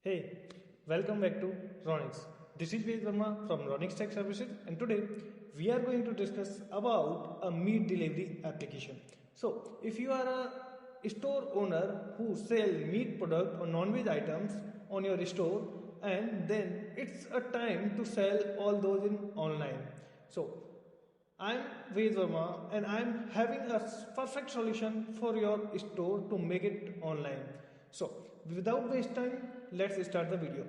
Hey, welcome back to Raunix. This is Ved Verma from Raunix Tech Services, and today we are going to discuss about a meat delivery application. So, if you are a store owner who sell meat product or non-veg items on your store, and then it's a time to sell all those in online. So, I'm Ved Verma and I'm having a perfect solution for your store to make it online. So without waste time, let's start the video.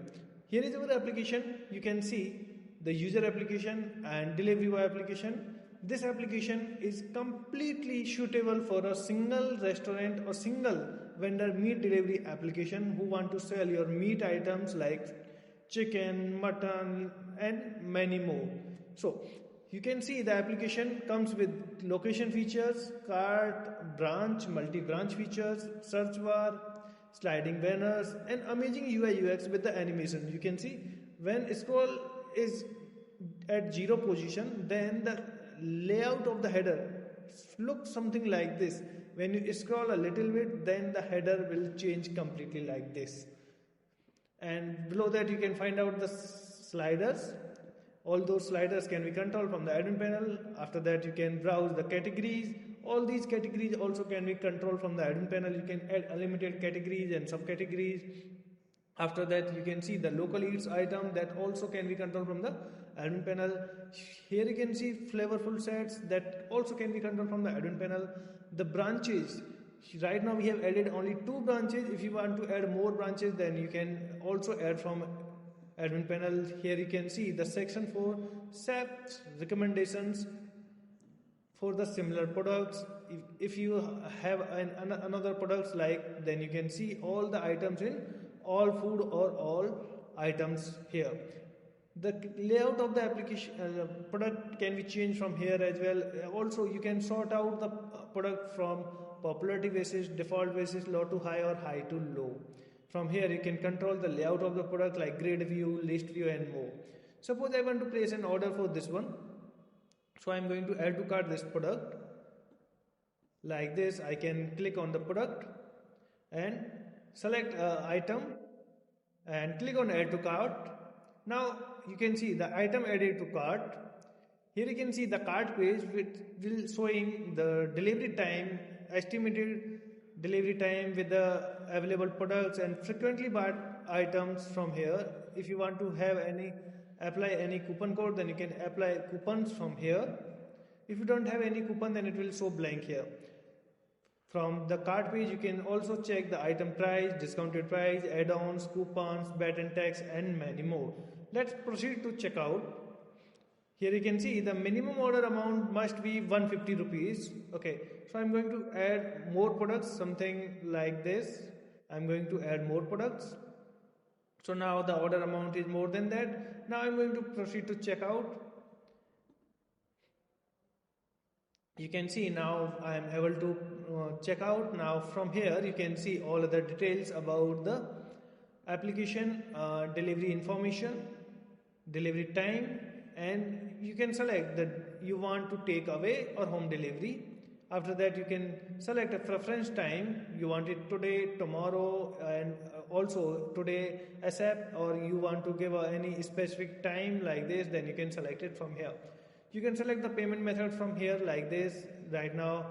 Here is our application. You can see the user application and delivery boy application. This application is completely suitable for a single restaurant or single vendor meat delivery application who want to sell your meat items like chicken, mutton and many more. So you can see the application comes with location features, cart, branch, multi-branch features, search bar, sliding banners and amazing UI UX with the animation. You can see when scroll is at 0 position, then the layout of the header looks something like this. When you scroll a little bit, then the header will change completely like this. And below that you can find out the sliders. All those sliders can be controlled from the admin panel. After that you can browse the categories. All these categories also can be controlled from the admin panel. You can add unlimited categories and subcategories. After that you can see the local eats item that also can be controlled from the admin panel. Here you can see flavorful sets that also can be controlled from the admin panel. The branches, right now we have added only 2 branches. If you want to add more branches, then you can also add from admin panel. Here you can see the section for SAP recommendations for the similar products. If you have another products like, then you can see all the items in all food or all items here. The layout of the application product can be changed from here as well. Also you can sort out the product from popularity basis, default basis, low to high or high to low. From here you can control the layout of the product like grid view, list view and more. Suppose I want to place an order for this one. So I am going to add to cart this product. Like this, I can click on the product and select item and click on add to cart. Now you can see the item added to cart. Here you can see the cart page which will showing the delivery time, estimated delivery time with the available products and frequently bought items from here. If you want to have apply any coupon code, then you can apply coupons from here. If you don't have any coupon, then it will show blank here. From the cart page you can also check the item price, discounted price, add-ons, coupons, VAT and tax and many more. Let's proceed to checkout. Here you can see the minimum order amount must be 150 rupees. Okay, so I'm going to add more products, something like this. I'm going to add more products. So now the order amount is more than that. Now I'm going to proceed to checkout. You can see now I am able to check out. Now from here you can see all other details about the application, delivery information, delivery time, and you can select that you want to take away or home delivery. After that you can select a preference time. You want it today, tomorrow and also today ASAP, or you want to give any specific time like this, then you can select it from here. You can select the payment method from here like this. Right now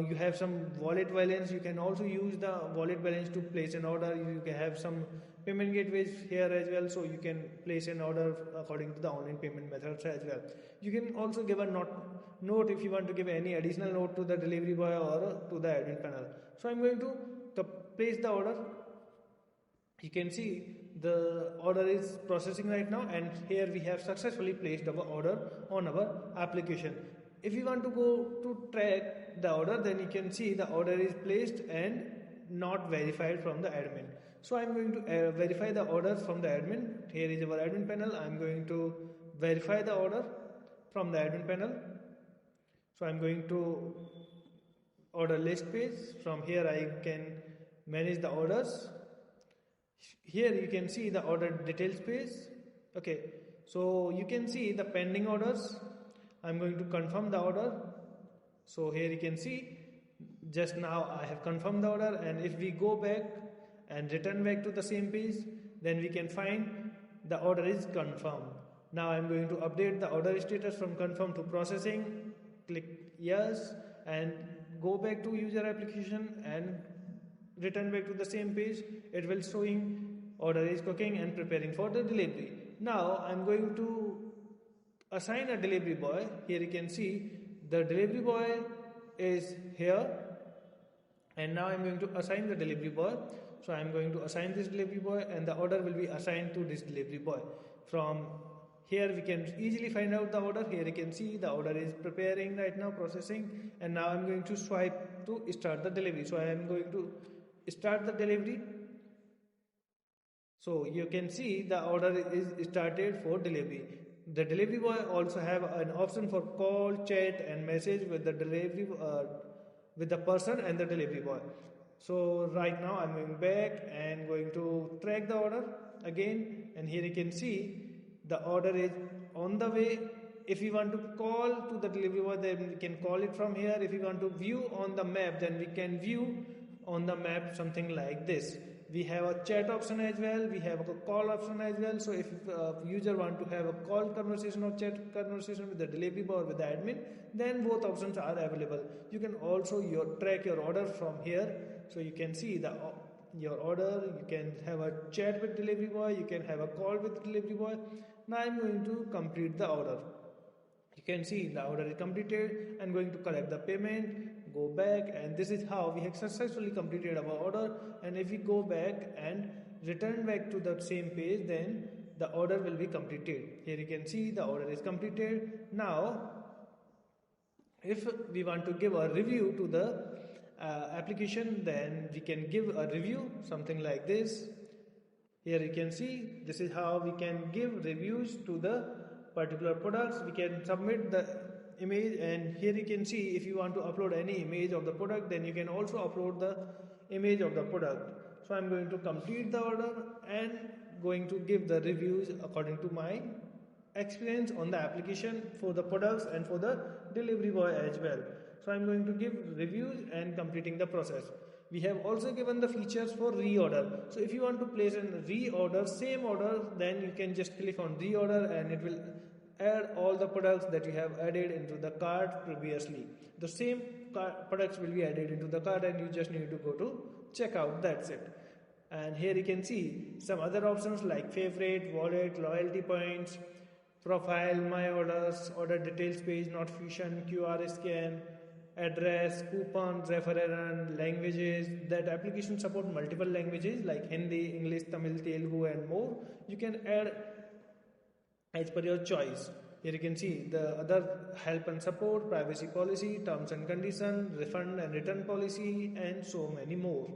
you have some wallet balance. You can also use the wallet balance to place an order. You can have some payment gateways here as well, so you can place an order according to the online payment methods as well. You can also give a note if you want to give any additional note to the delivery boy or to the admin panel. So I'm going to place the order. You can see the order is processing right now, and here we have successfully placed our order on our application. If you want to go to track the order, then you can see the order is placed and not verified from the admin. So I'm going to verify the orders from the admin. Here is our admin panel. I'm going to verify the order from the admin panel. So I'm going to order list page. From here I can manage the orders. Here you can see the order details page. Okay, so you can see the pending orders. I'm going to confirm the order. So here you can see just now I have confirmed the order, and if we go back and return back to the same page, then we can find the order is confirmed. Now I'm going to update the order status from confirm to processing. Click yes and go back to user application and return back to the same page. It will showing order is cooking and preparing for the delivery. Now I'm going to assign a delivery boy. Here you can see the delivery boy is here, and now I'm going to assign the delivery boy. So I'm going to assign this delivery boy and the order will be assigned to this delivery boy. From here we can easily find out the order. Here you can see the order is preparing right now, processing, and now I'm going to swipe to start the delivery. So I am going to start the delivery. So you can see the order is started for delivery. The delivery boy also have an option for call, chat and message with the delivery with the person and the delivery boy. So right now I'm going back and going to track the order again, and here you can see the order is on the way. If you want to call to the delivery boy, then we can call it from here. If you want to view on the map, then we can view on the map something like this. We have a chat option as well, we have a call option as well. So if user want to have a call conversation or chat conversation with the delivery boy or with the admin, then both options are available. You can also track your order from here. So you can see your order, you can have a chat with delivery boy, you can have a call with delivery boy. Now I'm going to complete the order. You can see the order is completed. I'm going to collect the payment, go back, and this is how we have successfully completed our order. And if we go back and return back to the same page, then the order will be completed. Here you can see the order is completed. Now if we want to give a review to the application, then we can give a review something like this. Here you can see this is how we can give reviews to the particular products. We can submit the image, and here you can see if you want to upload any image of the product, then you can also upload the image of the product. So I'm going to complete the order and going to give the reviews according to my experience on the application for the products and for the delivery boy as well. So I'm going to give reviews and completing the process. We have also given the features for reorder. So if you want to place a reorder, same order, then you can just click on reorder and it will add all the products that you have added into the cart previously. The same products will be added into the cart and you just need to go to checkout. That's it. And here you can see some other options like favorite, wallet, loyalty points, profile, my orders, order details page, notification, QR scan, address, coupons, referral, languages. That application support multiple languages like Hindi, English, Tamil, Telugu and more. You can add as per your choice. Here you can see the other help and support, privacy policy, terms and conditions, refund and return policy and so many more.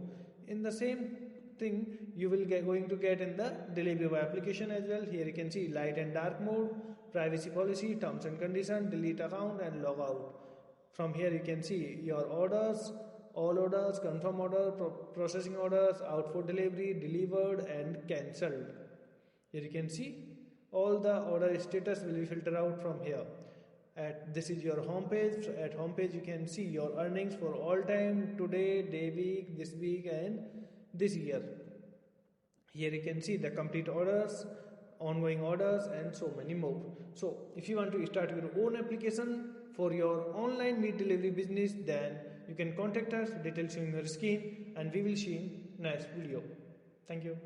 In the same thing you will going to get in the delivery boy application as well. Here you can see light and dark mode, privacy policy, terms and conditions, delete account and log out. From here you can see your orders, all orders, confirm order, processing orders, out for delivery, delivered and cancelled. Here you can see all the order status will be filtered out from here. This is your home page. So at home page you can see your earnings for all time, today, day, week, this week and this year. Here you can see the complete orders, ongoing orders and so many more. So if you want to start your own application for your online meat delivery business, then you can contact us, details in your screen and we will see in next video. Thank you.